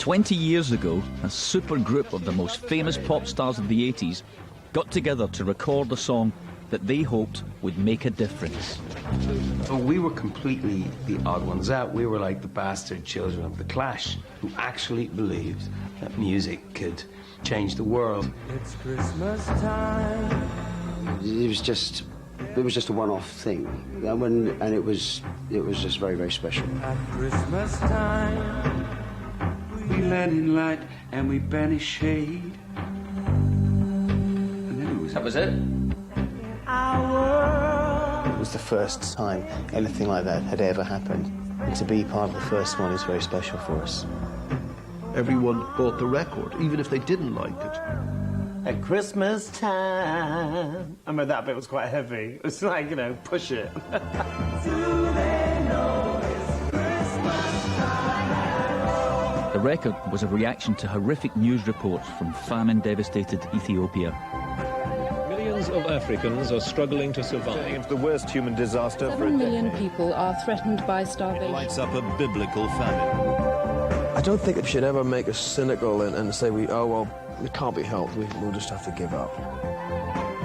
20 years ago, a supergroup of the most famous pop stars of the 80s got together to record a song that they hoped would make a difference. So we were completely the odd ones out. We were like the bastard children of the Clash, who actually believed that music could change the world. It's Christmas time. It was just a one-off thing, and it was just very, very special. At Christmas time, We let in light and we banish shade. And then it was... That was it? It was the first time anything like that had ever happened. And to be part of the first one is very special for us. Everyone bought the record, even if they didn't like it. At Christmas time. I mean, that bit was quite heavy. It was like, you know, push it. The record was a reaction to horrific news reports from famine-devastated Ethiopia. Millions of Africans are struggling to survive. It's the worst human disaster. 7 million people are threatened by starvation. It lights up a biblical famine. I don't think it should ever make us cynical and say, it can't be helped, we'll just have to give up.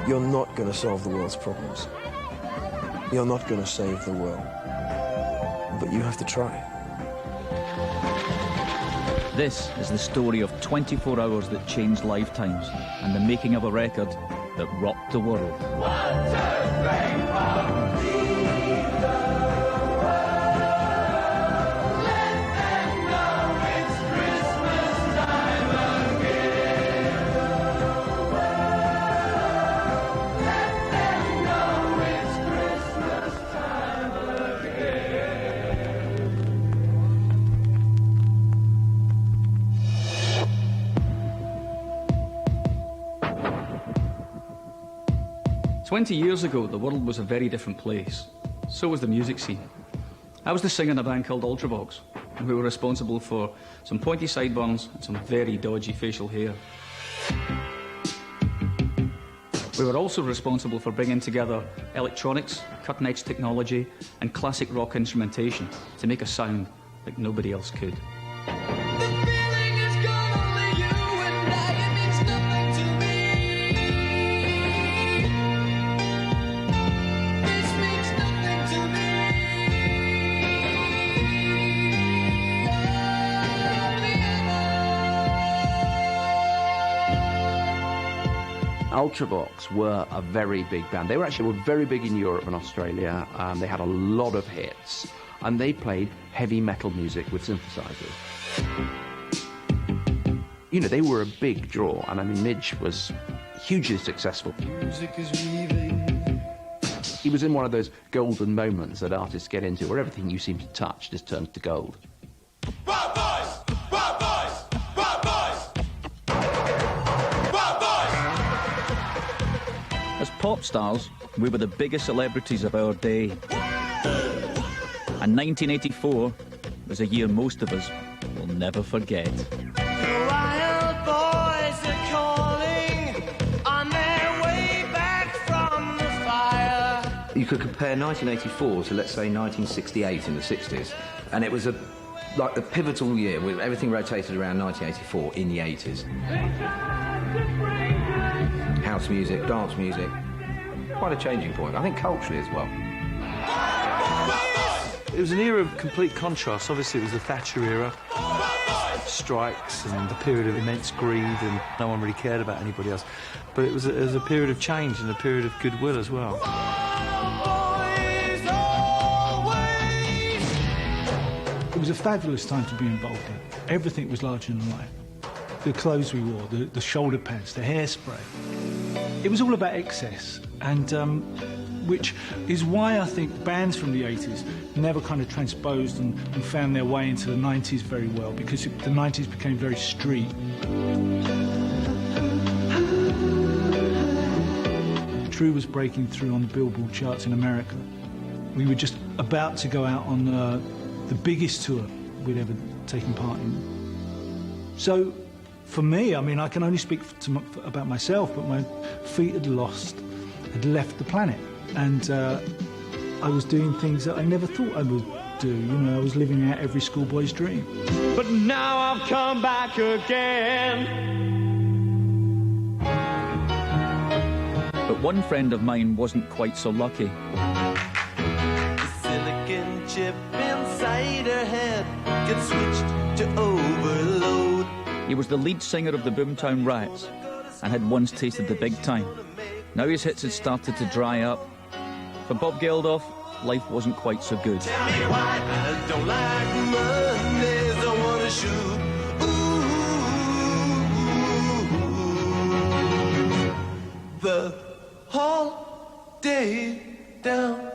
You're not going to solve the world's problems. You're not going to save the world. But you have to try. This is the story of 24 hours that changed lifetimes and the making of a record that rocked the world. 1, 2, 3, 4. "20 years ago, the world was a very different place. So was the music scene. I was the singer in a band called Ultravox, and we were responsible for some pointy sideburns and some very dodgy facial hair. We were also responsible for bringing together electronics, cutting-edge technology, and classic rock instrumentation to make a sound like nobody else could. Ultravox were a very big band. They were very big in Europe and Australia. They had a lot of hits, and they played heavy metal music with synthesizers. You know, they were a big draw, and I mean, Midge was hugely successful. Music is weaving. He was in one of those golden moments that artists get into, where everything you seem to touch just turns to gold. Bad boys! Bad boys! Bad boys! Bad boys! As pop stars, we were the biggest celebrities of our day. And 1984 was a year most of us will never forget. The wild boys are calling on their way back from the fire. You could compare 1984 to, let's say, 1968 in the 60s, and it was like the pivotal year, with everything rotated around 1984 in the 80s. House music, dance music, quite a changing point, I think culturally as well. It was an era of complete contrast. Obviously, it was the Thatcher era, strikes and the period of immense greed, and no one really cared about anybody else. But it was a period of change and a period of goodwill as well. It was a fabulous time to be involved in. Everything was larger than life. The clothes we wore, the shoulder pads, the hairspray. It was all about excess, and which is why I think bands from the 80s never kind of transposed and found their way into the 90s very well, because the 90s became very street. True was breaking through on the Billboard charts in America. We were just about to go out on the biggest tour we'd ever taken part in. So, for me, I mean, I can only speak about myself, but my feet had left the planet. And I was doing things that I never thought I would do. You know, I was living out every schoolboy's dream. But now I've come back again. But one friend of mine wasn't quite so lucky. The silicon chip inside her head gets switched to overload. He was the lead singer of the Boomtown Rats and had once tasted the big time. Now his hits had started to dry up. For Bob Geldof, life wasn't quite so good. Tell me why I don't like Mondays, I wanna shoot. Ooh, the whole day down.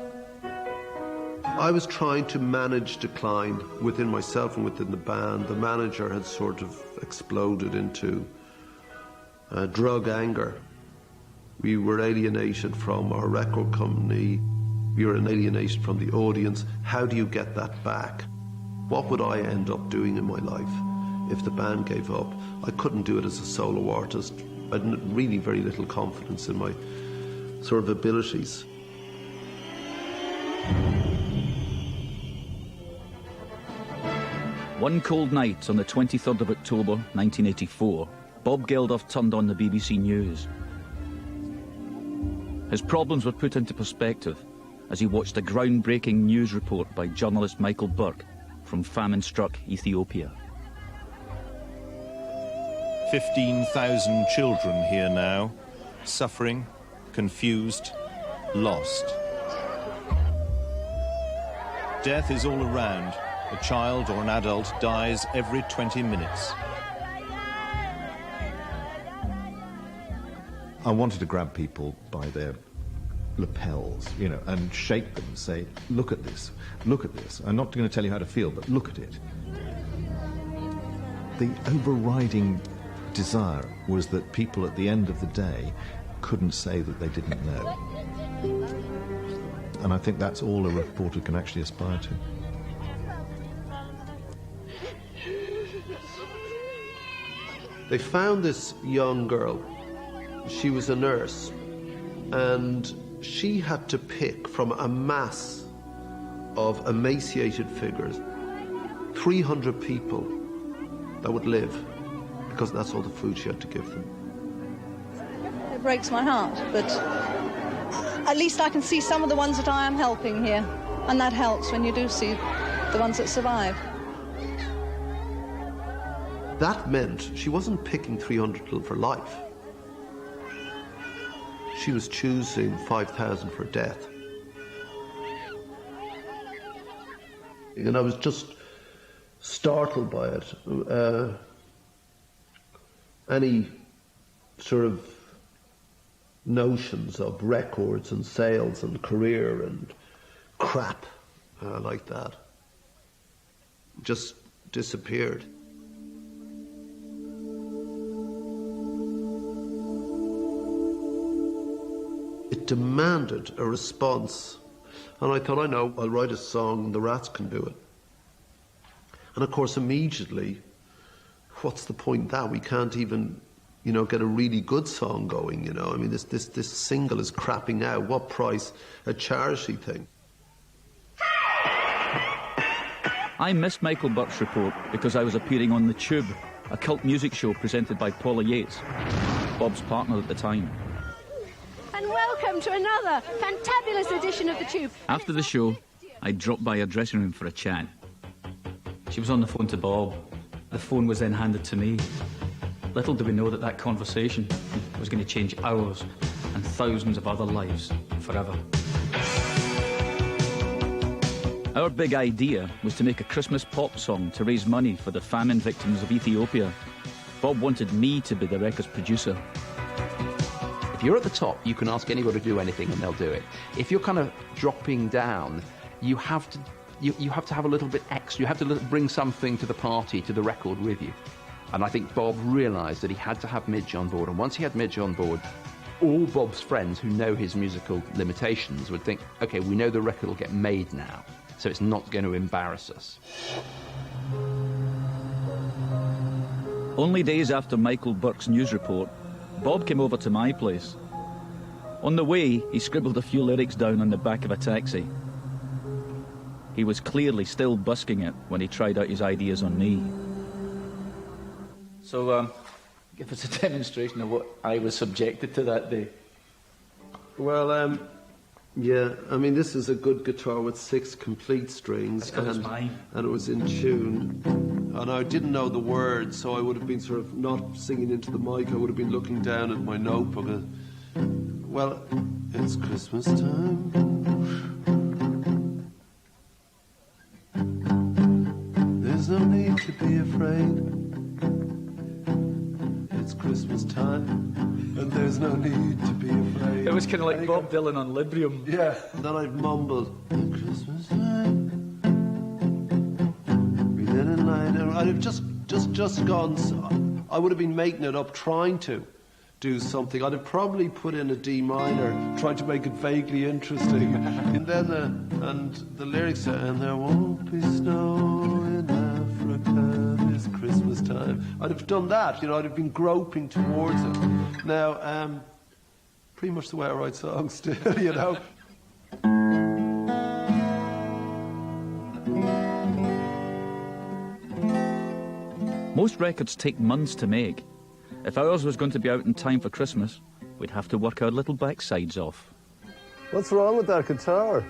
I was trying to manage decline within myself and within the band. The manager had sort of exploded into drug anger. We were alienated from our record company. We were alienated from the audience. How do you get that back? What would I end up doing in my life if the band gave up? I couldn't do it as a solo artist. I had really very little confidence in my sort of abilities. One cold night on the 23rd of October 1984, Bob Geldof turned on the BBC News. His problems were put into perspective as he watched a groundbreaking news report by journalist Michael Burke from famine-struck Ethiopia. 15,000 children here now, suffering, confused, lost. Death is all around. A child or an adult dies every 20 minutes. I wanted to grab people by their lapels, you know, and shake them and say, look at this, look at this. I'm not going to tell you how to feel, but look at it. The overriding desire was that people at the end of the day couldn't say that they didn't know. And I think that's all a reporter can actually aspire to. They found this young girl. She was a nurse, and she had to pick from a mass of emaciated figures 300 people that would live, because that's all the food she had to give them. It breaks my heart, but at least I can see some of the ones that I am helping here, and that helps when you do see the ones that survive. That meant she wasn't picking 300 people for life. She was choosing 5,000 for death. And I was just startled by it. Any sort of notions of records and sales and career and crap like that just disappeared. It demanded a response. And I thought, I know, I'll write a song and the Rats can do it. And of course, immediately, what's the point in that? We can't even, you know, get a really good song going, you know. I mean, this single is crapping out. What price? A charity thing. I missed Michael Burke's report because I was appearing on The Tube, a cult music show presented by Paula Yates, Bob's partner at the time. And welcome to another fantabulous edition of The Tube. After the show, I dropped by her dressing room for a chat. She was on the phone to Bob. The phone was then handed to me. Little did we know that that conversation was going to change ours and thousands of other lives forever. Our big idea was to make a Christmas pop song to raise money for the famine victims of Ethiopia. Bob wanted me to be the record's producer. If you're at the top, you can ask anybody to do anything and they'll do it. If you're kind of dropping down, you have to have a little bit extra. You have to bring something to the party, to the record with you. And I think Bob realised that he had to have Midge on board. And once he had Midge on board, all Bob's friends who know his musical limitations would think, OK, we know the record will get made now, so it's not going to embarrass us. Only days after Michael Burke's news report, Bob came over to my place. On the way, he scribbled a few lyrics down on the back of a taxi. He was clearly still busking it when he tried out his ideas on me. So, give us a demonstration of what I was subjected to that day. Well, yeah, I mean, this is a good guitar with 6 complete strings. That was mine. And it was in tune. And I didn't know the words, so I would have been sort of not singing into the mic. I would have been looking down at my notebook. Well, it's Christmas time. There's no need to be afraid. It's Christmas time. And there's no need to be afraid. It was kind of like Bob Dylan on Librium. Yeah. And then I'd mumbled, Christmas time. Breathe in and light. And I'd have just gone. I would have been making it up, trying to do something. I'd have probably put in a D minor, trying to make it vaguely interesting. And then and the lyrics are, and there won't be snow in Africa this Christmas time. I'd have done that, you know, I'd have been groping towards it. Now, pretty much the way I write songs still, you know. Most records take months to make. If ours was going to be out in time for Christmas, we'd have to work our little backsides off. What's wrong with that guitar?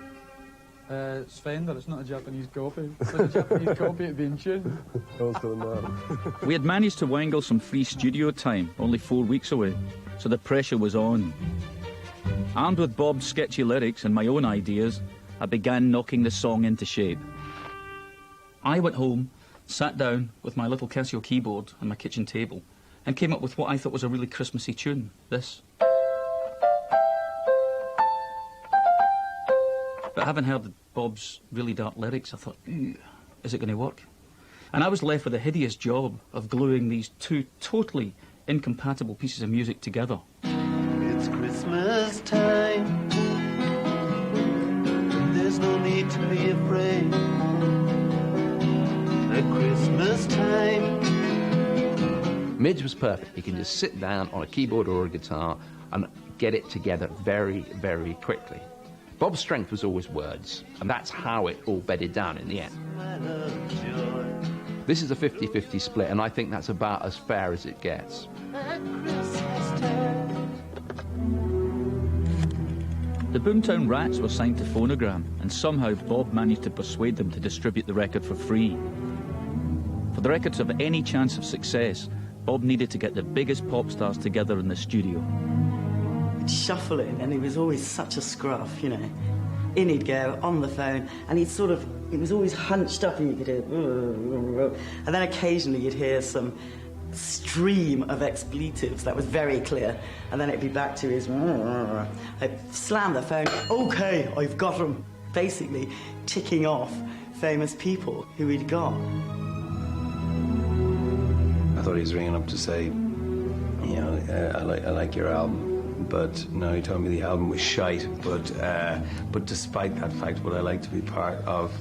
It's Fender, it's not a Japanese copy. If it's a Japanese copy, it'd be in tune. We had managed to wangle some free studio time, only 4 weeks away, so the pressure was on. Armed with Bob's sketchy lyrics and my own ideas, I began knocking the song into shape. I went home, sat down with my little Casio keyboard on my kitchen table, and came up with what I thought was a really Christmassy tune, this. But having heard Bob's really dark lyrics, I thought, is it going to work? And I was left with the hideous job of gluing these 2 totally incompatible pieces of music together. It's Christmas time. There's no need to be afraid. At Christmas time. Midge was perfect. He can just sit down on a keyboard or a guitar and get it together very, very quickly. Bob's strength was always words, and that's how it all bedded down in the end. This is a 50-50 split, and I think that's about as fair as it gets. The Boomtown Rats were signed to Phonogram, and somehow Bob managed to persuade them to distribute the record for free. For the record to have any chance of success, Bob needed to get the biggest pop stars together in the studio. Shuffling, and he was always such a scruff, you know. In he'd go, on the phone, and he was always hunched up, and you could hear, and then occasionally you'd hear some stream of expletives that was very clear, and then it'd be back to his, I'd slam the phone, okay, I've got him, basically ticking off famous people who he'd got. I thought he was ringing up to say, you know, I like your album. But no, he told me the album was shite. But despite that fact, would I like to be part of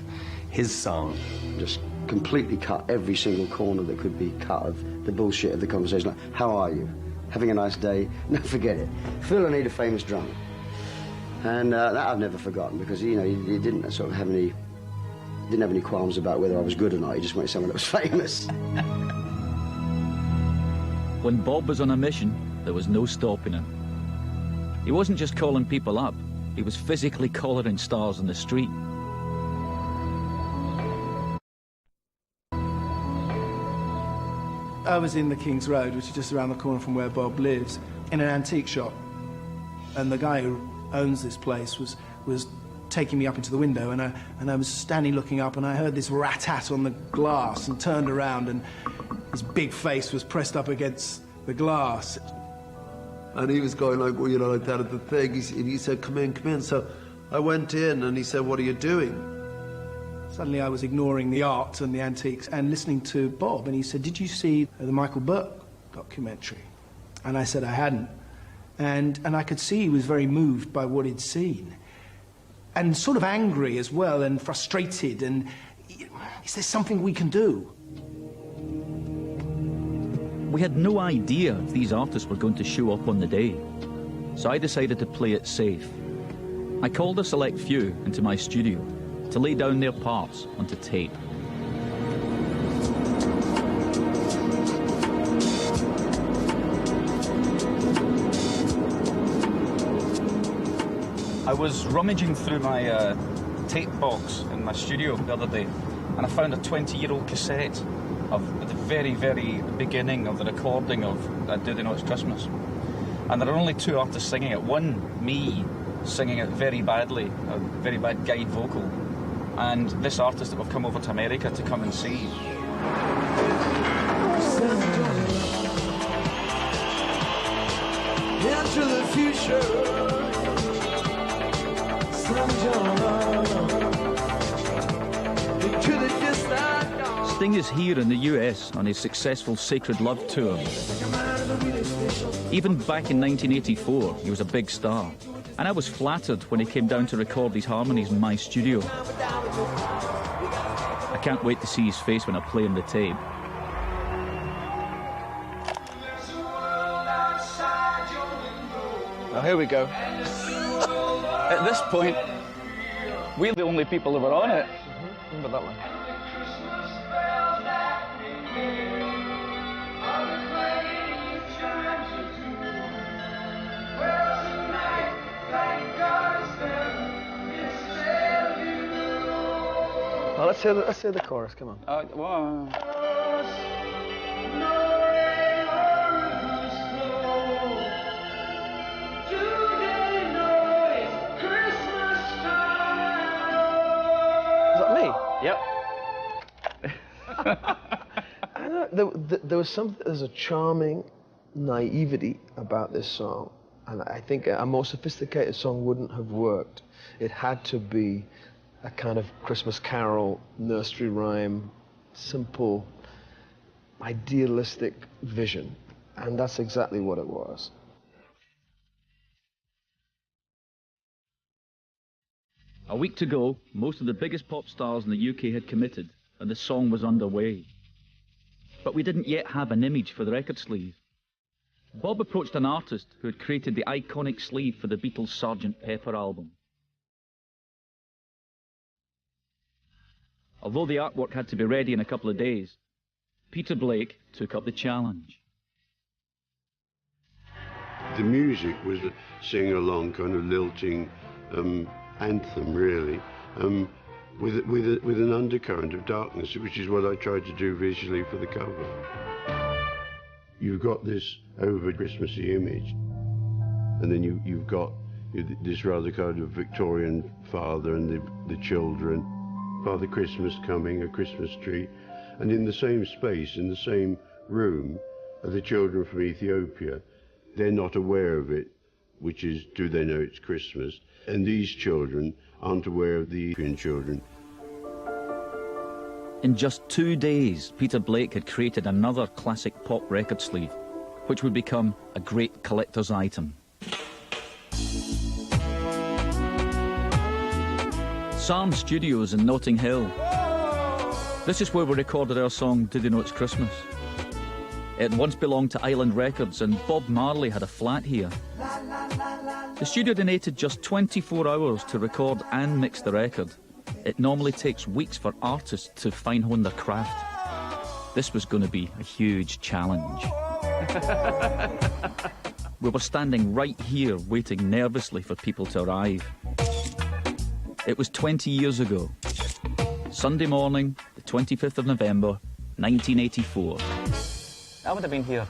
his song? Just completely cut every single corner that could be cut of the bullshit of the conversation. Like, how are you? Having a nice day? No, forget it. Phil, I need a famous drummer. And that I've never forgotten because, you know, he didn't sort of have any qualms about whether I was good or not. He just wanted someone that was famous. When Bob was on a mission, there was no stopping him. He wasn't just calling people up, he was physically collaring stars in the street. I was in the King's Road, which is just around the corner from where Bob lives, in an antique shop. And the guy who owns this place was taking me up into the window, and I was standing looking up, and I heard this rat-tat on the glass, and turned around, and his big face was pressed up against the glass. And he was going like, well, you know, like that at the thing. He said, come in. So I went in, and he said, what are you doing? Suddenly I was ignoring the art and the antiques and listening to Bob, and he said, did you see the Michael Burke documentary? And I said I hadn't. And I could see he was very moved by what he'd seen. And sort of angry as well, and frustrated, and is there something we can do? We had no idea if these artists were going to show up on the day, so I decided to play it safe. I called a select few into my studio, to lay down their parts onto tape. I was rummaging through my tape box in my studio the other day, and I found a 20-year-old cassette of the very, very beginning of the recording of Do They Know It's Christmas. And there are only two artists singing it. One, me, singing it very badly, a very bad guide vocal, and this artist that we've come over to America to come and see. Into the future. Sting is here in the US on his successful Sacred Love tour. Even back in 1984, he was a big star, and I was flattered when he came down to record these harmonies in my studio. I can't wait to see his face when I play him the tape. Now here we go. At this point, we're the only people who were on it. Remember that one? Oh, let's hear the chorus. Come on. Wow. Yep. There's a charming naivety about this song, and I think a more sophisticated song wouldn't have worked. It had to be a kind of Christmas carol, nursery rhyme, simple, idealistic vision, and that's exactly what it was. A week to go, most of the biggest pop stars in the UK had committed, and the song was underway. But we didn't yet have an image for the record sleeve. Bob approached an artist who had created the iconic sleeve for the Beatles' Sgt. Pepper album. Although the artwork had to be ready in a couple of days, Peter Blake took up the challenge. The music was a sing-along, kind of lilting anthem, really, with an undercurrent of darkness, which is what I tried to do visually for the cover. You've got this over Christmassy image, and then you've got this rather kind of Victorian father and the children, Father Christmas coming, a Christmas tree, and in the same space, in the same room, are the children from Ethiopia. They're not aware of it, which is, do they know it's Christmas? And these children aren't aware of the Ethiopian children. In just 2 days, Peter Blake had created another classic pop record sleeve, which would become a great collector's item. Sarm Studios in Notting Hill. This is where we recorded our song, Do They Know It's Christmas? It once belonged to Island Records, and Bob Marley had a flat here. The studio donated just 24 hours to record and mix the record. It normally takes weeks for artists to fine-hone their craft. This was going to be a huge challenge. We were standing right here, waiting nervously for people to arrive. It was 20 years ago. Sunday morning, the 25th of November, 1984. I would have been here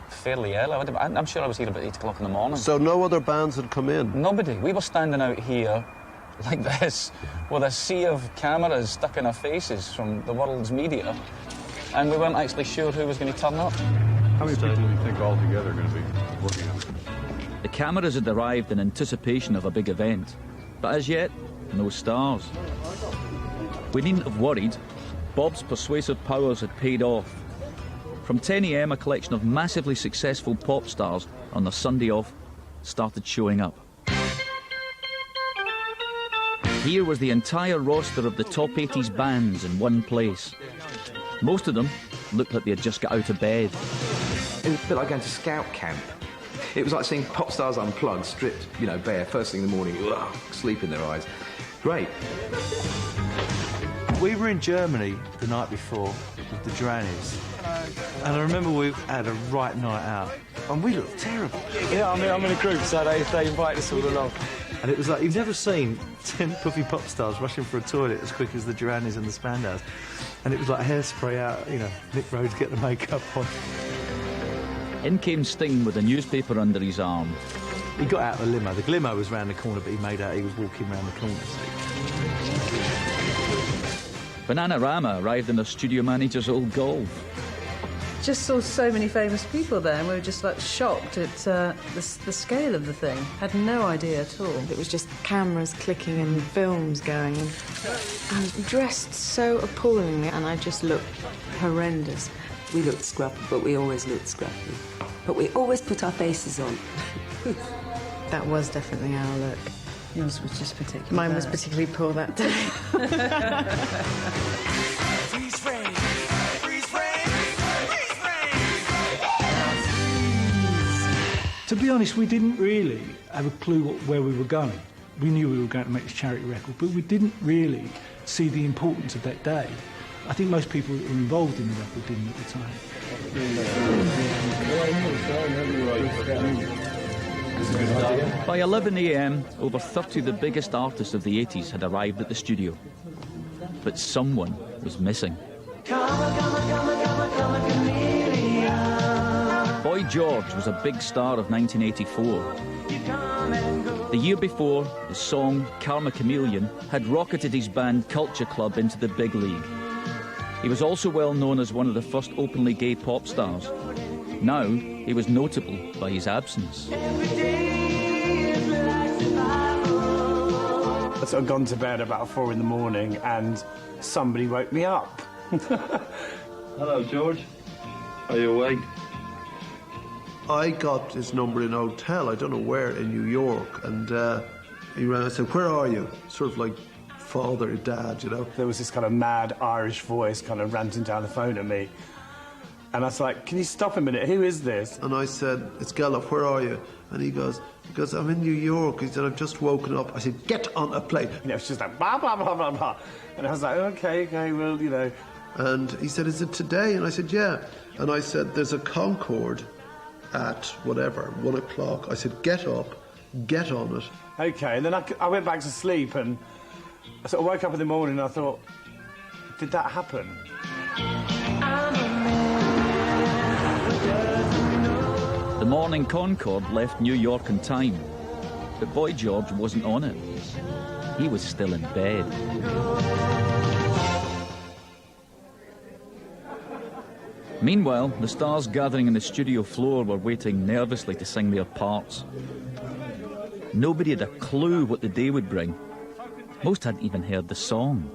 fairly early. I'm sure I was here about 8 o'clock in the morning. So no other bands had come in? Nobody. We were standing out here like this with a sea of cameras stuck in our faces from the world's media, and we weren't actually sure who was going to turn up. How many people do you think altogether are going to be working on it? The cameras had arrived in anticipation of a big event, but as yet, no stars. We needn't have worried. Bob's persuasive powers had paid off. From 10 a.m, a collection of massively successful pop stars on their Sunday off started showing up. Here was the entire roster of the top 80s bands in one place. Most of them looked like they had just got out of bed. It was a bit like going to scout camp. It was like seeing pop stars unplugged, stripped, bare, first thing in the morning, sleep in their eyes. Great. We were in Germany the night before with the Durannies, and I remember we had a right night out, and we looked terrible. Yeah, I'm in a group, so they invite us all along. And it was like, you've never seen 10 puffy pop stars rushing for a toilet as quick as the Durannies and the Spandaus. And it was like hairspray out, you know, Nick Rhodes get the makeup on. In came Sting with a newspaper under his arm. He got out of the limo. The limo was round the corner, but he made out he was walking round the corner. Bananarama arrived in the studio manager's old Golf. Just saw so many famous people there, and we were just like shocked at the scale of the thing. Had no idea at all. It was just cameras clicking and films going. And I was dressed so appallingly, and I just looked horrendous. We looked scruffy, but we always looked scruffy. But we always put our faces on. That was definitely our look. Yours was just particularly Mine bad. was particularly poor that day. Freeze frame. Freeze frame. Freeze frame. To be honest, we didn't really have a clue where we were going. We knew we were going to make this charity record, but we didn't really see the importance of that day. I think most people that were involved in the record didn't at the time. By 11 a.m, over 30 of the biggest artists of the 80s had arrived at the studio. But someone was missing. Boy George was a big star of 1984. The year before, his song Karma Chameleon had rocketed his band Culture Club into the big league. He was also well known as one of the first openly gay pop stars. Now, he was notable by his absence. I sort of gone to bed about 4 in the morning and somebody woke me up. Hello, George. Are you awake? I got his number in a hotel, I don't know where, in New York, and he rang and said, "Where are you?" Sort of like father, dad, you know. There was this kind of mad Irish voice kind of ranting down the phone at me. And I was like, "Can you stop a minute? Who is this?" And I said, "It's Gellof, where are you?" And he goes, "I'm in New York." He said, "I've just woken up." I said, "Get on a plane." You know, it's just like, blah, blah, blah, blah, blah. And I was like, okay, well, you know. And he said, "Is it today?" And I said, "Yeah." And I said, "There's a Concorde at whatever, 1 o'clock." I said, "Get up, get on it." Okay, and then I went back to sleep and I sort of woke up in the morning and I thought, did that happen? The morning Concorde left New York in time, but Boy George wasn't on it. He was still in bed. Meanwhile, the stars gathering on the studio floor were waiting nervously to sing their parts. Nobody had a clue what the day would bring. Most hadn't even heard the song.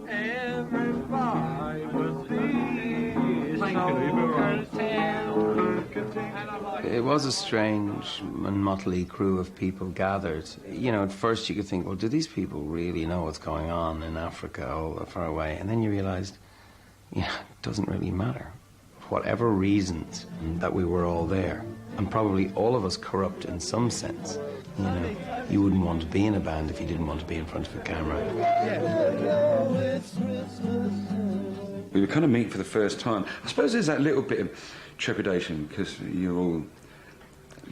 It was a strange and motley crew of people gathered. You know, at first you could think, well, do these people really know what's going on in Africa all far away? And then you realised, yeah, it doesn't really matter. Whatever reasons that we were all there, and probably all of us corrupt in some sense. You know, you wouldn't want to be in a band if you didn't want to be in front of a camera. We were kind of meeting for the first time. I suppose there's that little bit of trepidation because you're all...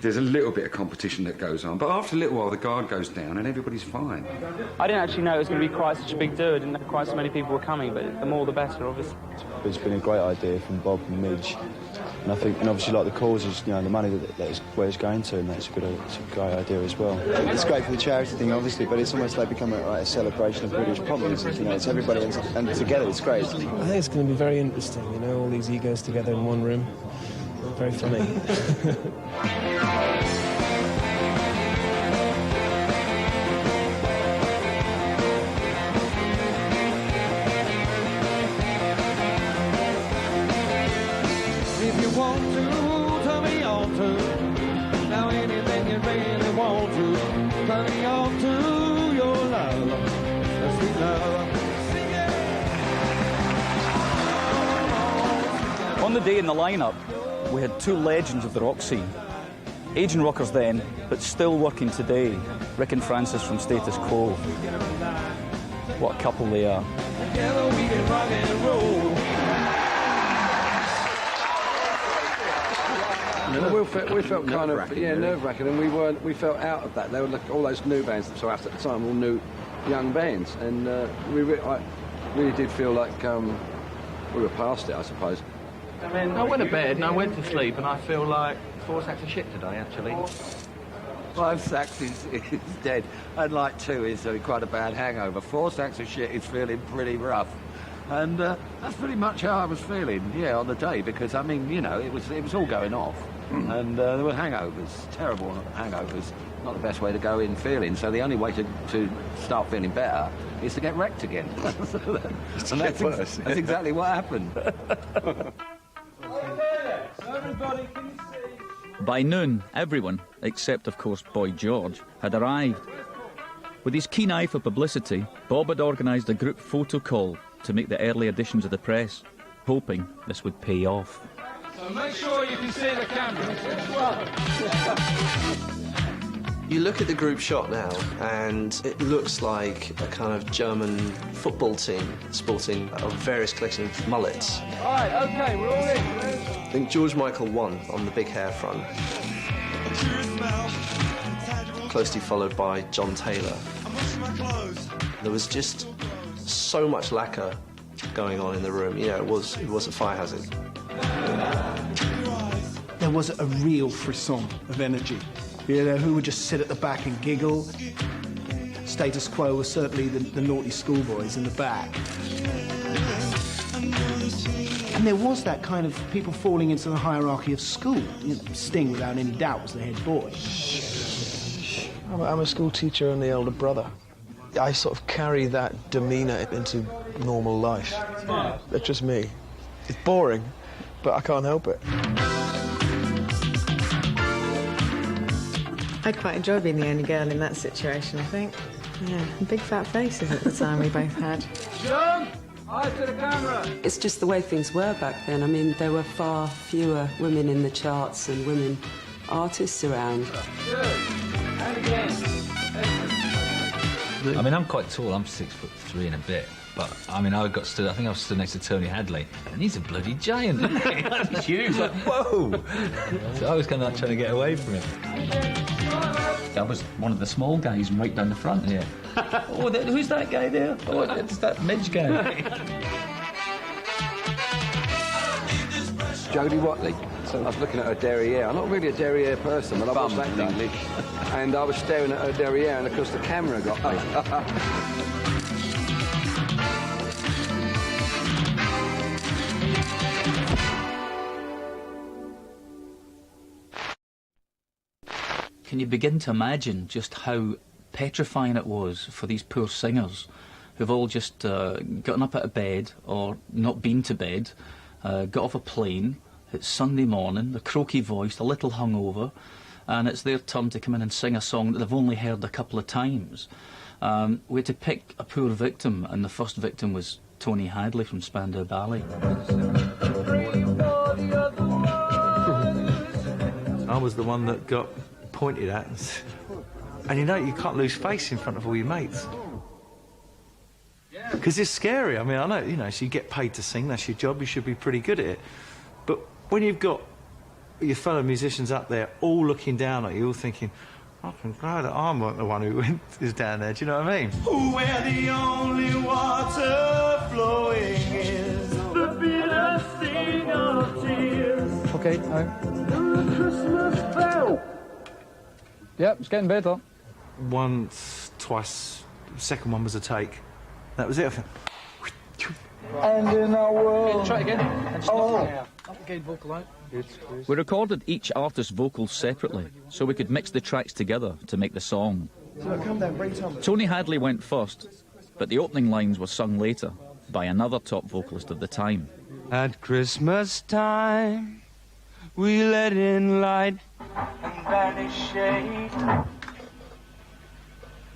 There's a little bit of competition that goes on, but after a little while the guard goes down and everybody's fine. I didn't actually know it was going to be quite such a big do. I didn't know quite so many people were coming, but the more the better, obviously. It's been a great idea from Bob and Midge, and I think, and obviously, like the causes, you know, the money that where it's going to, and it's a great idea as well. It's great for the charity thing, obviously, but it's almost like becoming a celebration of British pop music. You know, it's everybody and together. It's great. I think it's going to be very interesting. You know, all these egos together in one room. Very funny. If you want to, turn me on to. Now anything you really want to. Turn me on to your love. Sweet love. On the day in the lineup, we had two legends of the rock scene. Aging rockers then, but still working today. Rick and Francis from Status Quo. What a couple they are. Together we can rock and roll. Well, we felt kind of nerve-wracking, and we felt out of that. They were like all those new bands that saw us at the time, all new young bands, and I really did feel like we were past it, I suppose. I mean, I went to bed and I went to sleep, and I feel like 4 sacks of shit today, actually. 5 sacks is dead, and like 2 is quite a bad hangover. 4 sacks of shit is feeling pretty rough. And that's pretty much how I was feeling, yeah, on the day, because, I mean, you know, it was all going off. And there were hangovers, terrible hangovers. Not the best way to go in feeling, so the only way to start feeling better is to get wrecked again. And that's exactly what happened. Everybody, can you see? By noon, everyone, except of course Boy George, had arrived. With his keen eye for publicity, Bob had organised a group photo call to make the early editions of the press, hoping this would pay off. So make sure you can see the camera. You look at the group shot now, and it looks like a kind of German football team sporting a various collection of mullets. All right, OK, we're all in. I think George Michael won on the big hair front, closely followed by John Taylor. There was just so much lacquer going on in the room. You know, it was a fire hazard. There was a real frisson of energy. You know, who would just sit at the back and giggle. Status quo was certainly the naughty schoolboys in the back. And there was that kind of people falling into the hierarchy of school. You know, Sting, without any doubt, was the head boy. I'm a school teacher and the elder brother. I sort of carry that demeanour into normal life. It's just me. It's boring, but I can't help it. I quite enjoyed being the only girl in that situation, I think. Yeah, big fat faces at the time we both had. John, eyes to the camera. It's just the way things were back then. I mean, there were far fewer women in the charts and women artists around. Good. And again. I mean, I'm quite tall. I'm 6'3" and a bit. But, I mean, I think I was stood next to Tony Hadley, and he's a bloody giant, isn't he? That's huge. Like, whoa! So I was kind of like trying to get away from him. I was one of the small guys right down the front here. Oh, who's that guy there? Oh, it's that Midge guy. Jodie Watley. So I was looking at her derriere. I'm not really a derriere person, but I watched that English. And I was staring at her derriere, and of course the camera got me. Can you begin to imagine just how petrifying it was for these poor singers who've all just gotten up out of bed or not been to bed, got off a plane, it's Sunday morning, the croaky voice, a little hungover, and it's their turn to come in and sing a song that they've only heard a couple of times. We had to pick a poor victim, and the first victim was Tony Hadley from Spandau Ballet. I was the one that got pointed at, and you know you can't lose face in front of all your mates because it's scary. I mean, I know, you know, so you get paid to sing, that's your job, you should be pretty good at it, but when you've got your fellow musicians up there all looking down at you, all thinking, I'm glad that I'm not the one who is down there, do you know what I mean? Where the only water flowing is the bitter sting of tears. Okay, now. The Christmas bell. Yep, it's getting better. Once, twice, the second one was a take. That was it, I think. And in our world. Try it again. And stop. Again, vocal out. We recorded each artist's vocals separately so we could mix the tracks together to make the song. So come down, bring Tom. Tony Hadley went first, but the opening lines were sung later by another top vocalist of the time. At Christmas time, we let in light and banish shade.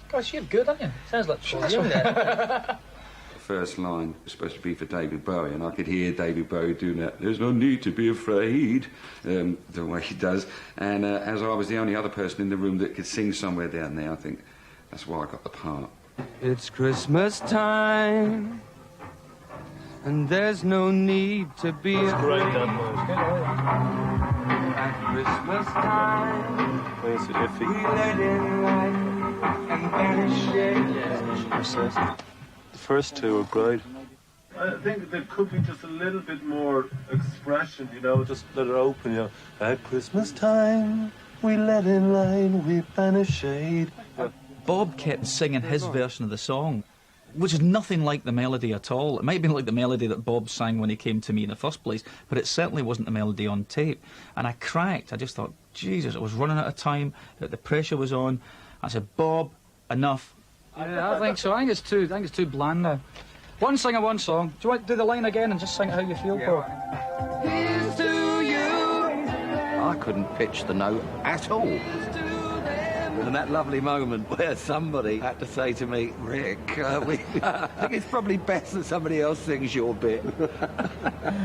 Gosh, you're good, aren't you? Sounds like Paul Young there. First line was supposed to be for David Bowie, and I could hear David Bowie doing that, "There's no need to be afraid," the way he does. And as I was the only other person in the room that could sing somewhere down there, I think that's why I got the part. It's Christmas time, And there's no need to be afraid. At Christmas time, we let in light and banish shade. The first two are great. I think there could be just a little bit more expression, you know, just let it open, you know. At Christmas time, we let in light, we banish shade. Bob kept singing his version of the song, which is nothing like the melody at all. It might have been like the melody that Bob sang when he came to me in the first place, but it certainly wasn't the melody on tape. And I cracked. I just thought, Jesus, it was running out of time, that the pressure was on. I said, Bob, enough. Yeah, I think so. I think it's too bland now. One singer, one song. Do you want to do the line again and just sing it how you feel, Paul? Here's to you. I couldn't pitch the note at all. And that lovely moment where somebody had to say to me, Rick, I think it's probably best that somebody else sings your bit.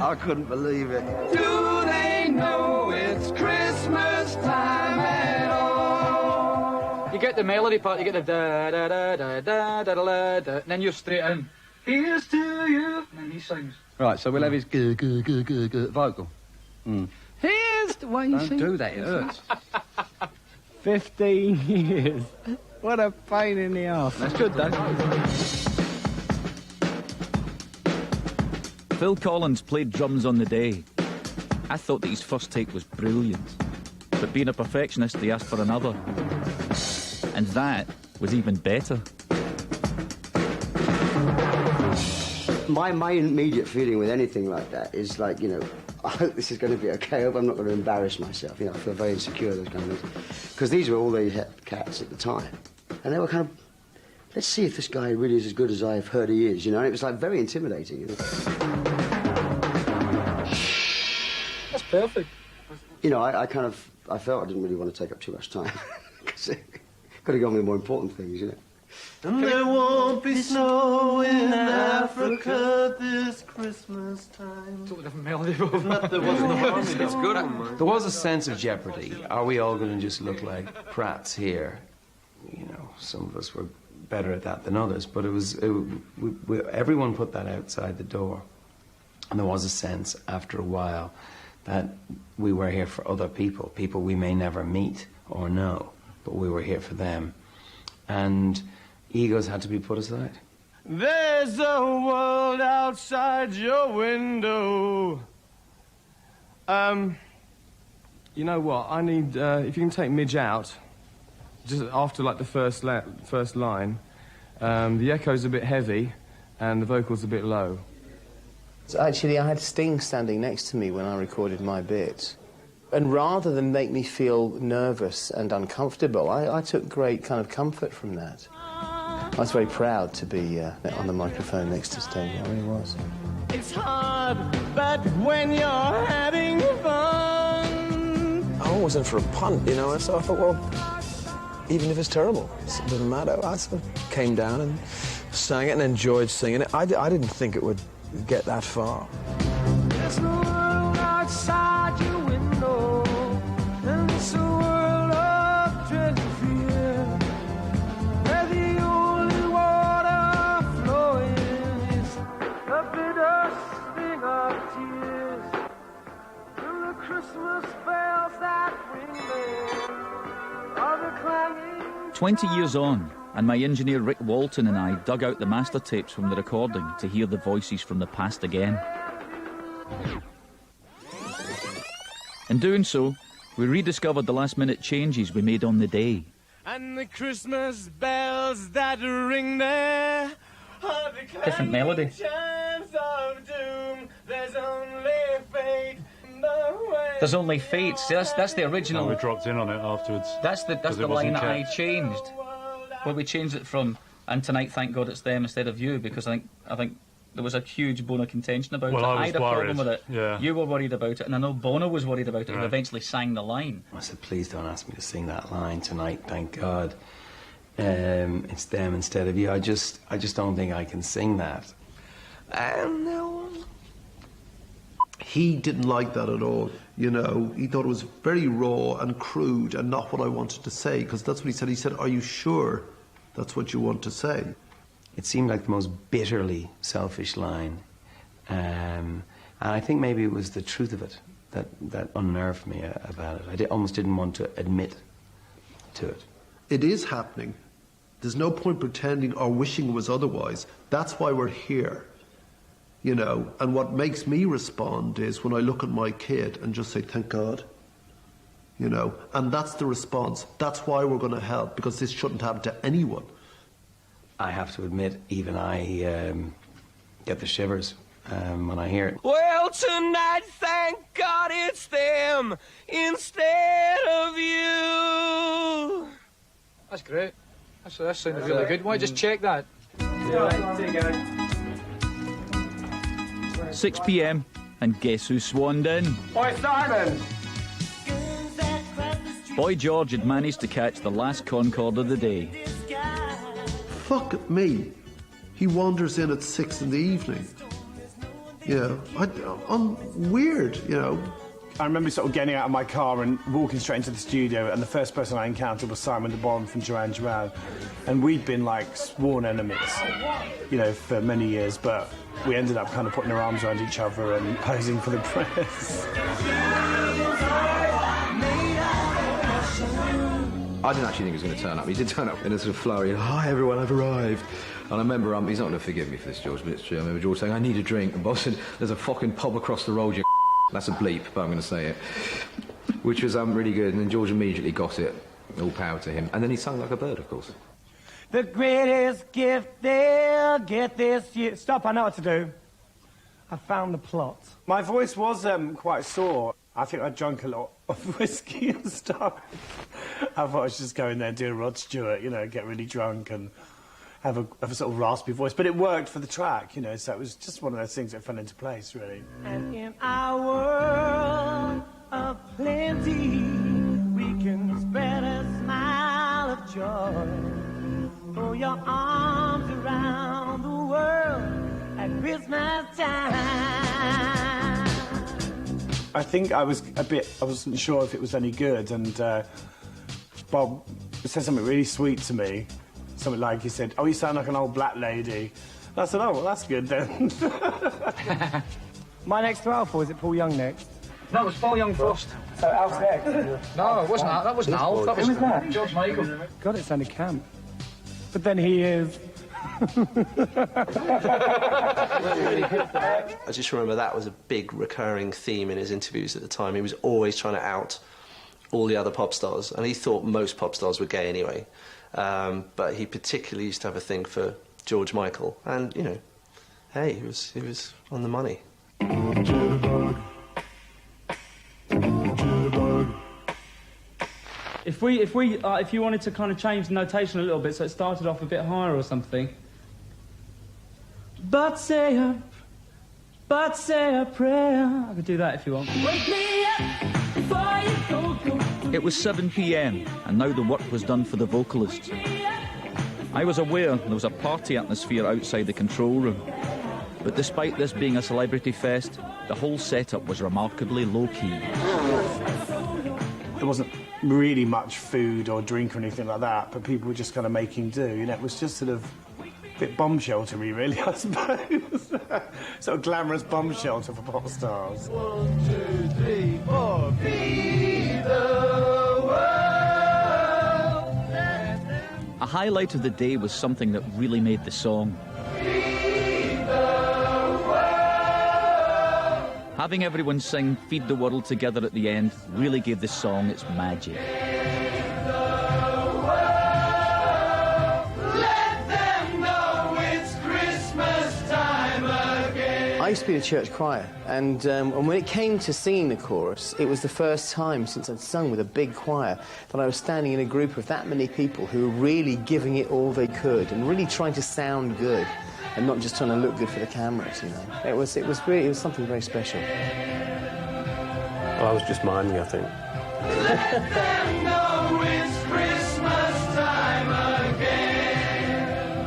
I couldn't believe it. Do they know it's Christmas time at all? You get the melody part, you get the da-da-da-da-da-da-da-da, and then you're straight in. Here's to you. And then he sings. Right, so we'll have his vocal. Here's to... Why you sing? Don't do that, it hurts. 15 years. What a pain in the ass. That's good, though. Phil Collins played drums on the day. I thought that his first take was brilliant. But being a perfectionist, he asked for another. And that was even better. My immediate feeling with anything like that is like, you know, I hope this is going to be okay. I hope I'm not going to embarrass myself. You know, I feel very insecure, those kind of things. Because these were all the hip cats at the time. And they were kind of, let's see if this guy really is as good as I've heard he is, you know. And it was like very intimidating. You know? That's perfect. You know, I felt I didn't really want to take up too much time. Because could have gone with more important things, you know. And there won't be snow in Africa this Christmas time. Totally different melody. There wasn't a harmony. It's good. There was a sense of jeopardy. Are we all going to just look like prats here? You know, some of us were better at that than others, but everyone put that outside the door. And there was a sense after a while that we were here for other people, people we may never meet or know, but we were here for them. And egos had to be put aside. There's a world outside your window. You know what? I need, if you can take Midge out, just after like the first line, the echo's a bit heavy and the vocal's a bit low. So actually, I had Sting standing next to me when I recorded my bit. And rather than make me feel nervous and uncomfortable, I took great kind of comfort from that. I was very proud to be on the microphone next to Sting. I really was. It's hard, but when you're having fun. I always in for a punt, you know, and so I thought, well, even if it's terrible, it doesn't matter. I sort of came down and sang it and enjoyed singing it. I didn't think it would get that far. There's no world outside your window, and it's a world of dread and fear, where the only water flowing is the bitter sting of tears, and the Christmas bells that ring there are the clanging. 20 years on, and my engineer Rick Walton and I dug out the master tapes from the recording to hear the voices from the past again. In doing so, we rediscovered the last-minute changes we made on the day. And the Christmas bells that ring there are the Different melody. chimes of doom. There's only fate in the way. There's only fate. See, that's the original. No, we dropped in on it afterwards. That's the line that I changed. Well, we changed it from "and tonight, thank God it's them" instead of "you," because I think there was a huge bone of contention about it. I had a problem with it. Yeah. You were worried about it, and I know Bono was worried about it, and eventually sang the line. I said, please don't ask me to sing that line tonight, thank God. It's them instead of you. I just don't think I can sing that. And he didn't like that at all. You know, he thought it was very raw and crude and not what I wanted to say, because that's what he said. He said, are you sure that's what you want to say? It seemed like the most bitterly selfish line And I think maybe it was the truth of it that unnerved me about it. I almost didn't want to admit to it. It is happening. There's no point pretending or wishing it was otherwise. That's why we're here. You know, and what makes me respond is when I look at my kid and just say, thank God. You know, and that's the response. That's why we're going to help, because this shouldn't happen to anyone. I have to admit, even I get the shivers when I hear it. Well, tonight, thank God it's them instead of you. That's great. That sounded really good. Why don't you just check that? Yeah, there you go. 6 p.m. and guess who swaned in? Boy Simon! Boy George had managed to catch the last Concorde of the day. Fuck me. He wanders in at 6 in the evening. You know, I'm weird, you know. I remember sort of getting out of my car and walking straight into the studio, and the first person I encountered was Simon de Boron from Duran Duran. And we'd been like sworn enemies, you know, for many years, but we ended up kind of putting our arms around each other and posing for the press. I didn't actually think he was going to turn up. He did turn up in a sort of flurry. Hi, everyone, I've arrived. And I remember, he's not going to forgive me for this, George, but it's true. I remember George saying, I need a drink. And Bob said, there's a fucking pub across the road, you That's a bleep, but I'm going to say it. Which was really good. And then George immediately got it. All power to him. And then he sung like a bird, of course. The greatest gift they'll get this year. Stop, I know what to do. I found the plot. My voice was quite sore. I think I drank a lot of whiskey and stuff. I thought I was just go in there and do a Rod Stewart, you know, get really drunk and have a sort of raspy voice. But it worked for the track, you know, so it was just one of those things that fell into place, really. And in our world of plenty, we can spread a smile of joy. Throw your arms around the world at Christmas time. I think I wasn't sure if it was any good, and Bob said something really sweet to me. Something like, he said, oh, you sound like an old black lady. And I said, oh, well, that's good then. My next to Alf, or is it Paul Young next? No, it was Paul Young first. So Alf's next? No, it wasn't. That wasn't Alf. That was that? George Michael. God, it sounded camp. But then he is. I just remember that was a big recurring theme in his interviews at the time. He was always trying to out all the other pop stars, and he thought most pop stars were gay anyway. But he particularly used to have a thing for George Michael, and you know, hey, he was on the money. If you wanted to kind of change the notation a little bit, so it started off a bit higher or something. But say a prayer. I could do that if you want. Wake me up before you go. It was 7 p.m. and now the work was done for the vocalist. I was aware there was a party atmosphere outside the control room. But despite this being a celebrity fest, the whole setup was remarkably low-key. There wasn't really much food or drink or anything like that, but people were just kind of making do. You know, it was just sort of a bit bomb sheltery, really, I suppose. Sort of glamorous bomb shelter for pop stars. 1, 2, 3, 4. Be the world. A highlight of the day was something that really made the song. Having everyone sing Feed the World together at the end really gave the song its magic. I used to be in a church choir, and when it came to singing the chorus, it was the first time since I'd sung with a big choir that I was standing in a group of that many people who were really giving it all they could and really trying to sound good and not just trying to look good for the cameras, you know. It was something very special. Well, I was just miming, I think. Let them know it's Christmas time again.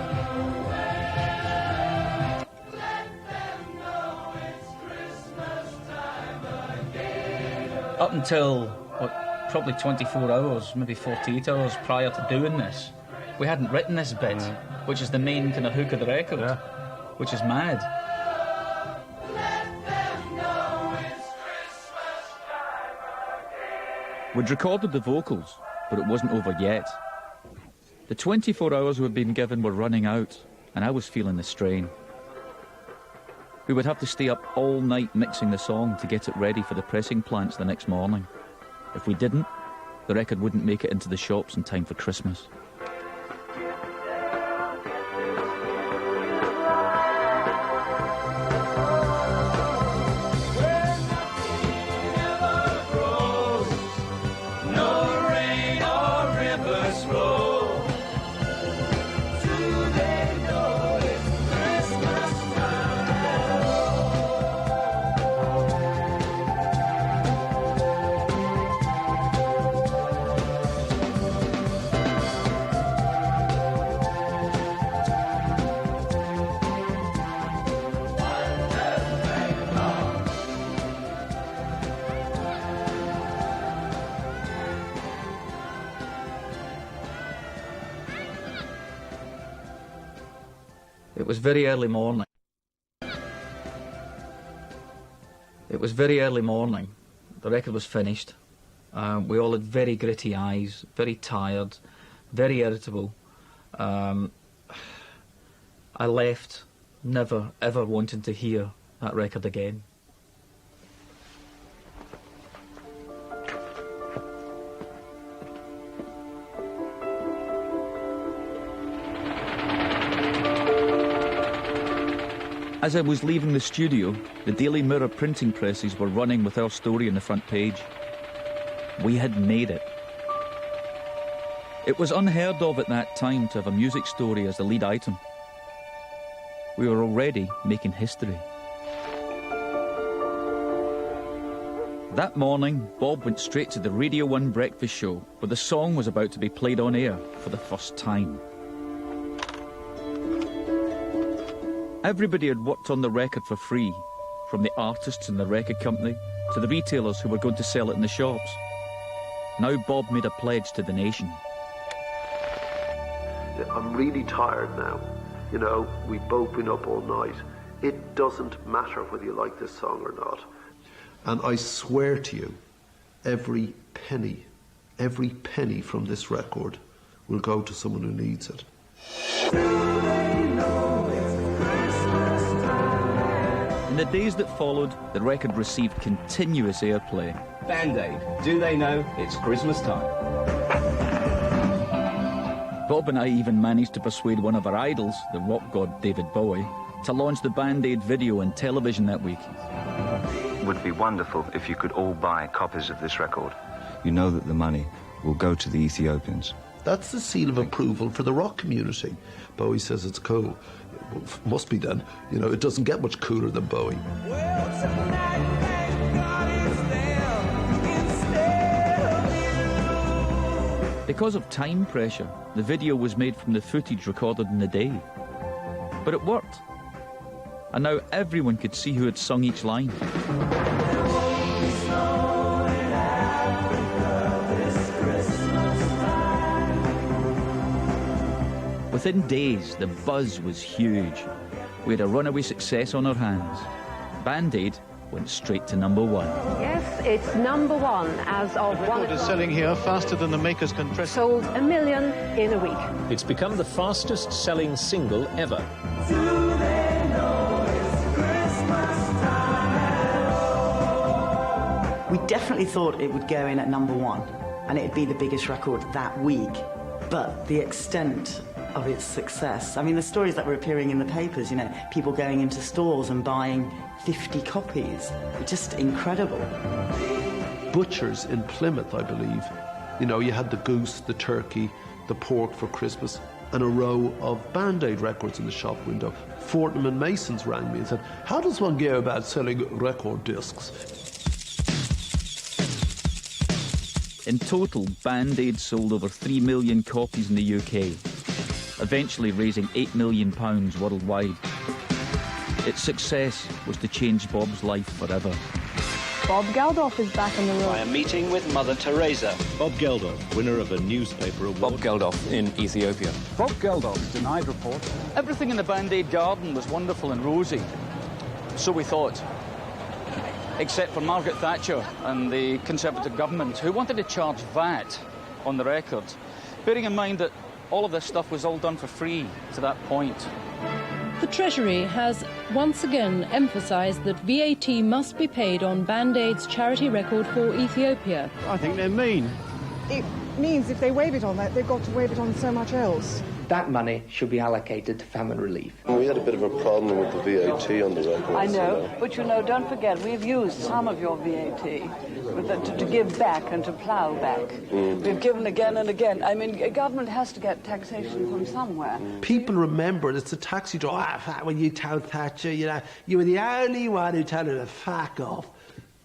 Let them know it's Christmas time again. Up until, probably 24 hours, maybe 48 hours prior to doing this, we hadn't written this bit, which is the main kind of hook of the record, which is mad. We'd recorded the vocals, but it wasn't over yet. The 24 hours we'd been given were running out, and I was feeling the strain. We would have to stay up all night mixing the song to get it ready for the pressing plants the next morning. If we didn't, the record wouldn't make it into the shops in time for Christmas. It was very early morning. The record was finished. We all had very gritty eyes, very tired, very irritable. I left, never ever wanting to hear that record again. As I was leaving the studio, the Daily Mirror printing presses were running with our story on the front page. We had made it. It was unheard of at that time to have a music story as the lead item. We were already making history. That morning, Bob went straight to the Radio 1 breakfast show, where the song was about to be played on air for the first time. Everybody had worked on the record for free, from the artists in the record company to the retailers who were going to sell it in the shops. Now Bob made a pledge to the nation. I'm really tired now. You know, we've both been up all night. It doesn't matter whether you like this song or not. And I swear to you, every penny from this record will go to someone who needs it. In the days that followed, the record received continuous airplay. Band-Aid, do they know it's Christmas time? Bob and I even managed to persuade one of our idols, the rock god David Bowie, to launch the Band-Aid video on television that week. It would be wonderful if you could all buy copies of this record. You know that the money will go to the Ethiopians. That's the seal of approval for the rock community. Bowie says it's cool. Well, must be then. You know, it doesn't get much cooler than Bowie. Because of time pressure, the video was made from the footage recorded in the day. But it worked. And now everyone could see who had sung each line. Within days, the buzz was huge. We had a runaway success on our hands. Band-Aid went straight to #1. Yes, it's #1 as of the record is selling here faster than the makers can press. Sold 1 million in a week. It's become the fastest selling single ever. We definitely thought it would go in at #1 and it'd be the biggest record that week. But the extent of its success, I mean, the stories that were appearing in the papers, you know, people going into stores and buying 50 copies, just incredible. Butchers in Plymouth, I believe. You know, you had the goose, the turkey, the pork for Christmas, and a row of Band-Aid records in the shop window. Fortnum and Masons rang me and said, how does one go about selling record discs? In total, Band-Aid sold over 3 million copies in the UK, eventually raising £8 million worldwide. Its success was to change Bob's life forever. Bob Geldof is back on the road. By a meeting with Mother Teresa. Bob Geldof, winner of a newspaper award. Bob Geldof in Ethiopia. Bob Geldof, denied report. Everything in the Band-Aid garden was wonderful and rosy. So we thought. except for Margaret Thatcher and the Conservative government, who wanted to charge VAT on the records, bearing in mind that all of this stuff was all done for free to that point. The Treasury has once again emphasised that VAT must be paid on Band Aid's charity record for Ethiopia. I think they're mean. It means if they waive it on that, they've got to waive it on so much else. That money should be allocated to famine relief. We had a bit of a problem with the VAT on the records. I know, but you know, don't forget, we've used some of your VAT to give back and to plough back. We've given again and again. I mean, a government has to get taxation from somewhere. People remember it's a taxi driver. When you told Thatcher, you know, you were the only one who told her to fuck off.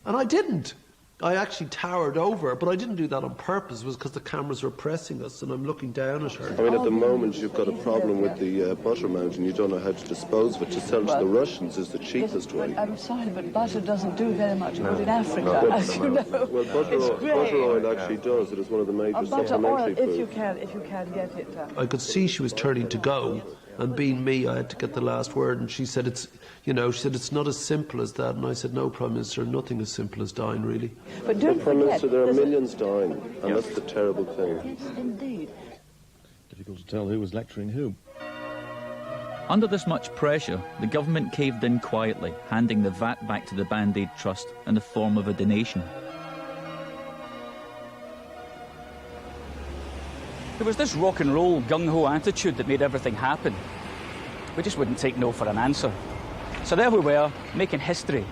And I didn't. I actually towered over her, but I didn't do that on purpose. It was because the cameras were pressing us and I'm looking down at her. I mean, at the moment, you've got a problem with the butter mountain. You don't know how to dispose of it. To sell to the Russians is the cheapest way. I'm sorry, but butter doesn't do very much good in Africa, as you know. Well, butter oil actually does. It is one of the major supplementary foods. If you can get it. I could see she was turning to go, and being me, I had to get the last word. And she said, "It's, you know, she said it's not as simple as that." And I said, "No, Prime Minister, nothing as simple as dying, really." But don't Prime Minister, there are millions dying, and that's the terrible thing. Yes, indeed. Difficult to tell who was lecturing who. Under this much pressure, the government caved in quietly, handing the VAT back to the Band Aid Trust in the form of a donation. There was this rock and roll, gung-ho attitude that made everything happen. We just wouldn't take no for an answer. So there we were, making history,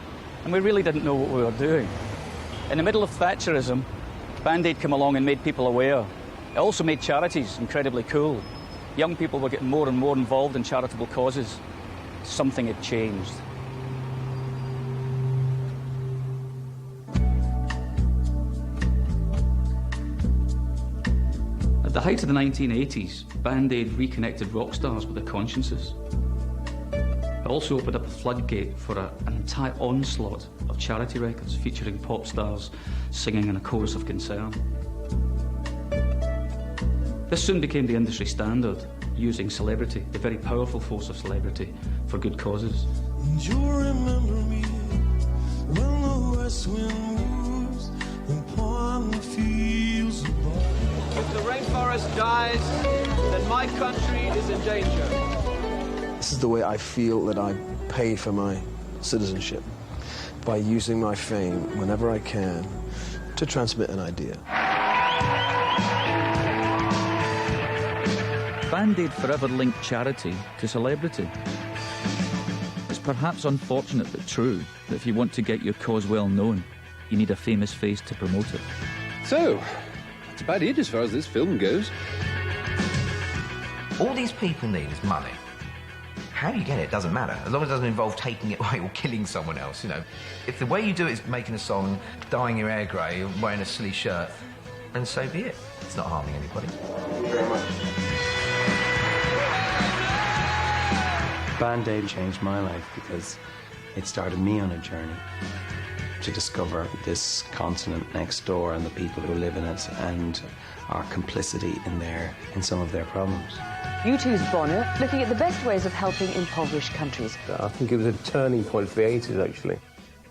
and we really didn't know what we were doing. In the middle of Thatcherism, Band Aid came along and made people aware. It also made charities incredibly cool. Young people were getting more and more involved in charitable causes. Something had changed. At the height of the 1980s, Band Aid reconnected rock stars with their consciences. It also opened up a floodgate for an entire onslaught of charity records featuring pop stars singing in a chorus of concern. This soon became the industry standard, using celebrity, the very powerful force of celebrity, for good causes. And you'll remember me when the west wind moves upon the fields of barley. If the rainforest dies, then my country is in danger. This is the way I feel that I pay for my citizenship, by using my fame whenever I can to transmit an idea. Band Aid forever linked charity to celebrity. It's perhaps unfortunate but true that if you want to get your cause well known, you need a famous face to promote it. So, that's about it as far as this film goes. All these people need is money. How you get it doesn't matter, as long as it doesn't involve taking it away or killing someone else, you know. If the way you do it is making a song, dyeing your hair grey, or wearing a silly shirt, then so be it. It's not harming anybody. Thank you very much. Band Aid changed my life because it started me on a journey to discover this continent next door and the people who live in it and our complicity in some of their problems. U2's Bonnet, looking at the best ways of helping impoverished countries. I think it was a turning point for the 80s, actually,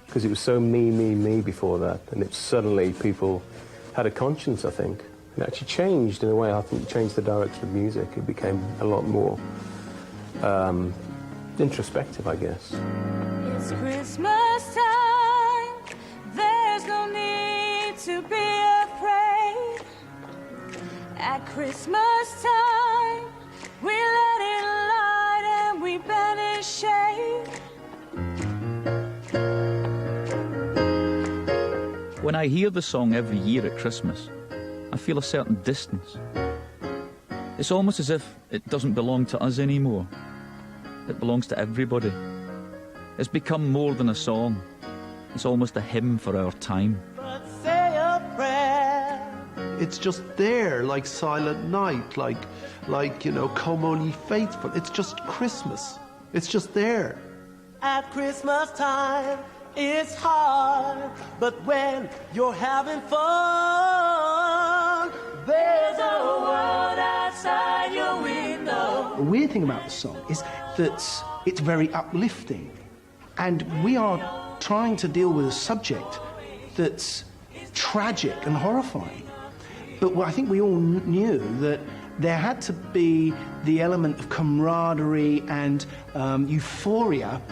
because it was so me before that, and it suddenly people had a conscience, I think. It actually changed, in a way, I think it changed the direction of music. It became a lot more introspective, I guess. It's Christmas time, there's no need to be afraid. At Christmas time, we let it light and we banish shade. When I hear the song every year at Christmas, I feel a certain distance. It's almost as if it doesn't belong to us anymore. It belongs to everybody. It's become more than a song. It's almost a hymn for our time. But say a prayer. It's just there, like Silent Night, like you know, Come On Ye Faithful. It's just Christmas. It's just there. At Christmas time, it's hard, but when you're having fun, there's a world outside your window. The weird thing about the song is that it's very uplifting, and we are trying to deal with a subject that's tragic and horrifying. But I think we all knew that there had to be the element of camaraderie and euphoria,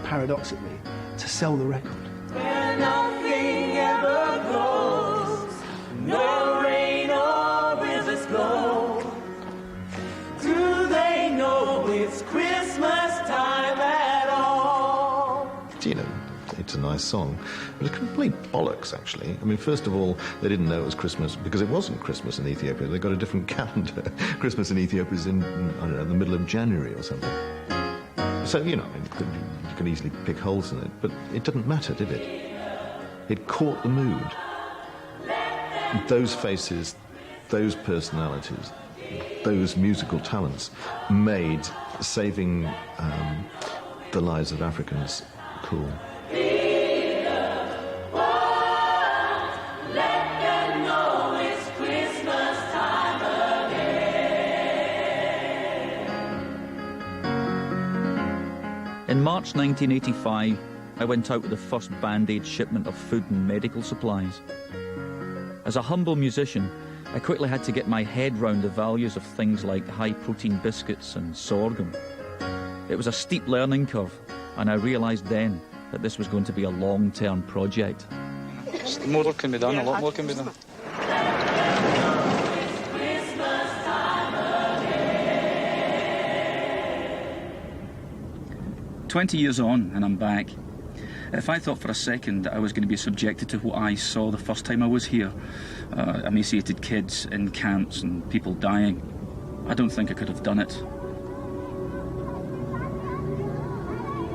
paradoxically, to sell the record. Where nothing ever goes, no rain or rivers flow. Do they know it's Christmas time at all? You know, it's a nice song, but it's complete bollocks, actually. I mean, first of all, they didn't know it was Christmas because it wasn't Christmas in Ethiopia. They got a different calendar. Christmas in Ethiopia is in, I don't know, the middle of January or something. So, you know, you could easily pick holes in it, but it didn't matter, did it? It caught the mood. Those faces, those personalities, those musical talents made saving the lives of Africans cool. In March 1985, I went out with the first Band-Aid shipment of food and medical supplies. As a humble musician, I quickly had to get my head round the values of things like high-protein biscuits and sorghum. It was a steep learning curve, and I realised then that this was going to be a long-term project. More can be done, a lot more can be done. 20 years on, and I'm back. If I thought for a second that I was going to be subjected to what I saw the first time I was here, emaciated kids in camps and people dying, I don't think I could have done it.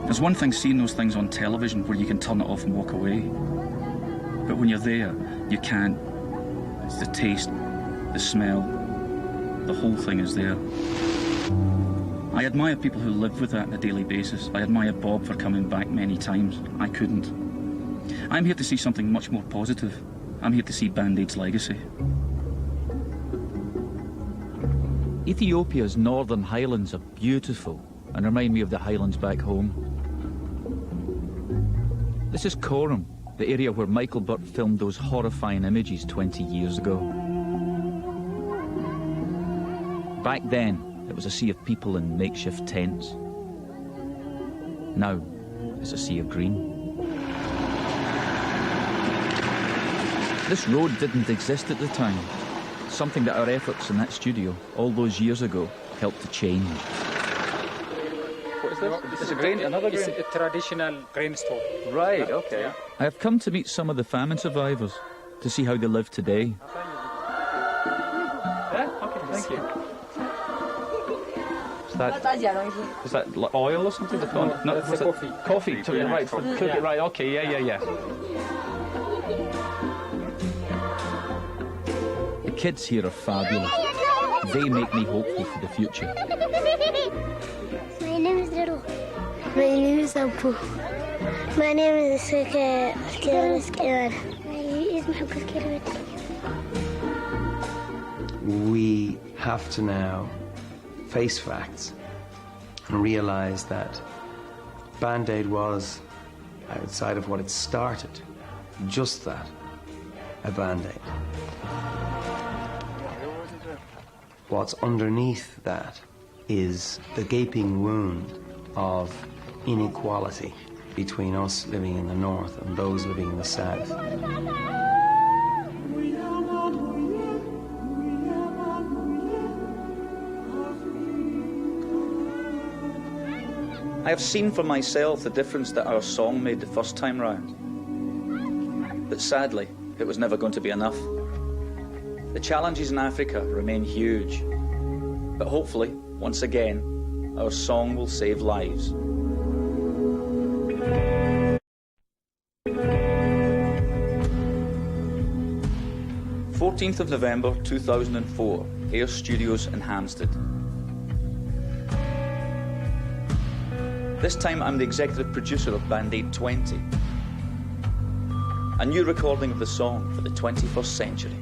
There's one thing seeing those things on television where you can turn it off and walk away. But when you're there, you can't. It's the taste, the smell, the whole thing is there. I admire people who live with that on a daily basis. I admire Bob for coming back many times. I couldn't. I'm here to see something much more positive. I'm here to see Band-Aid's legacy. Ethiopia's northern highlands are beautiful and remind me of the highlands back home. This is Coram, the area where Michael Butt filmed those horrifying images 20 years ago. Back then, it was a sea of people in makeshift tents. Now, it's a sea of green. This road didn't exist at the time, something that our efforts in that studio all those years ago helped to change. What is this? It's a grain, another grain? It's a traditional grain store. Right, okay. Yeah. I have come to meet some of the famine survivors to see how they live today. Yeah? Okay, thank you. Is that oil or something? No, it's coffee. Coffee, so right, for cook it, right, okay, yeah. The kids here are fabulous. They make me hopeful for the future. My name is Little. My name is Abu. My name is Suke. We have to now face facts and realize that Band-Aid was, outside of what it started, just that, a Band-Aid. What's underneath that is the gaping wound of inequality between us living in the north and those living in the south. I have seen for myself the difference that our song made the first time round. But sadly, it was never going to be enough. The challenges in Africa remain huge. But hopefully, once again, our song will save lives. "14th of November 2004, Air Studios in Hampstead. This time I'm the executive producer of Band-Aid 20, a new recording of the song for the 21st century.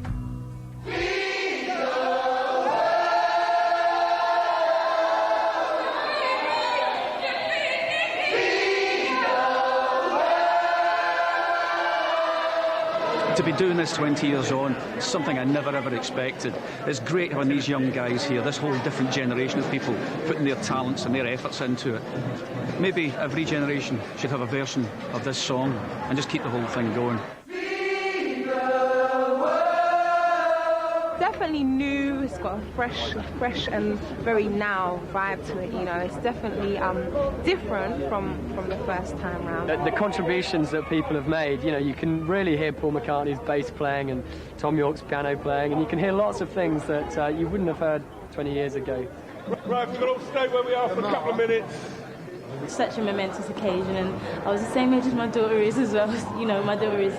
To be doing this 20 years on is something I never ever expected. It's great having these young guys here, this whole different generation of people putting their talents and their efforts into it. Maybe every generation should have a version of this song and just keep the whole thing going. Definitely new. It's got a fresh and very now vibe to it. You know, it's definitely different from the first time round. The contributions that people have made, you know, you can really hear Paul McCartney's bass playing and Tom York's piano playing, and you can hear lots of things that you wouldn't have heard 20 years ago. Right, we're going to stay where we are for a couple of minutes. Such a momentous occasion, and I was the same age as my daughter is as well. You know, my daughter is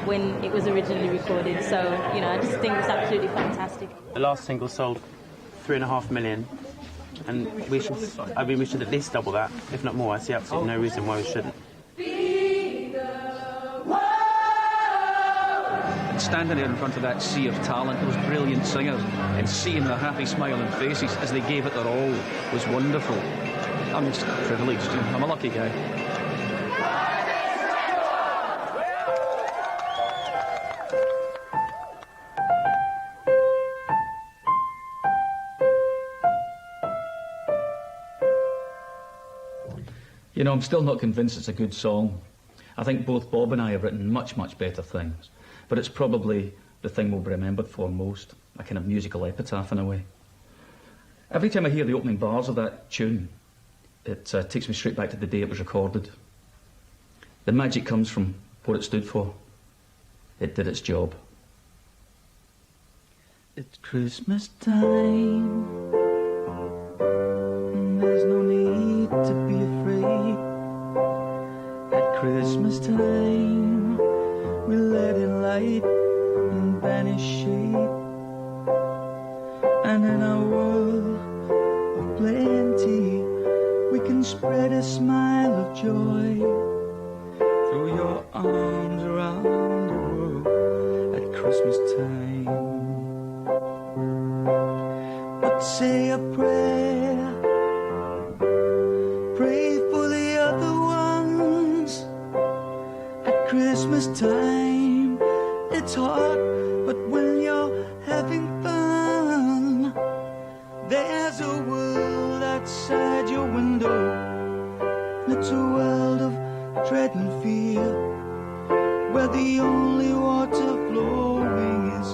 when it was originally recorded, so, you know, I just think it's absolutely fantastic. The last single sold 3.5 million, and we should at least double that, if not more. I see absolutely no reason why we shouldn't. And standing there in front of that sea of talent, those brilliant singers, and seeing their happy smiling faces as they gave it their all was wonderful. I'm just privileged, you know, I'm a lucky guy. You know, I'm still not convinced it's a good song. I think both Bob and I have written much, much better things. But it's probably the thing we'll be remembered for most, a kind of musical epitaph in a way. Every time I hear the opening bars of that tune, it takes me straight back to the day it was recorded. The magic comes from what it stood for. It did its job. It's Christmas time, and there's no need to be afraid. At Christmas time, we let in light and banish shade. And in our world of plenty, we can spread a smile of joy. Throw your arms around the world at Christmas time. But say a prayer, pray for the other ones. At Christmas time, it's hard, but when you're having fun, there's a world outside your window. It's a world of dread and fear, where the only water flowing is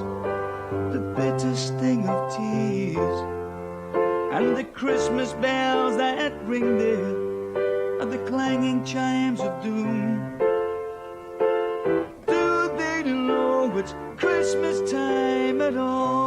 the bitter sting of tears. And the Christmas bells that ring there are the clanging chimes of doom. Do they know it's Christmas time at all?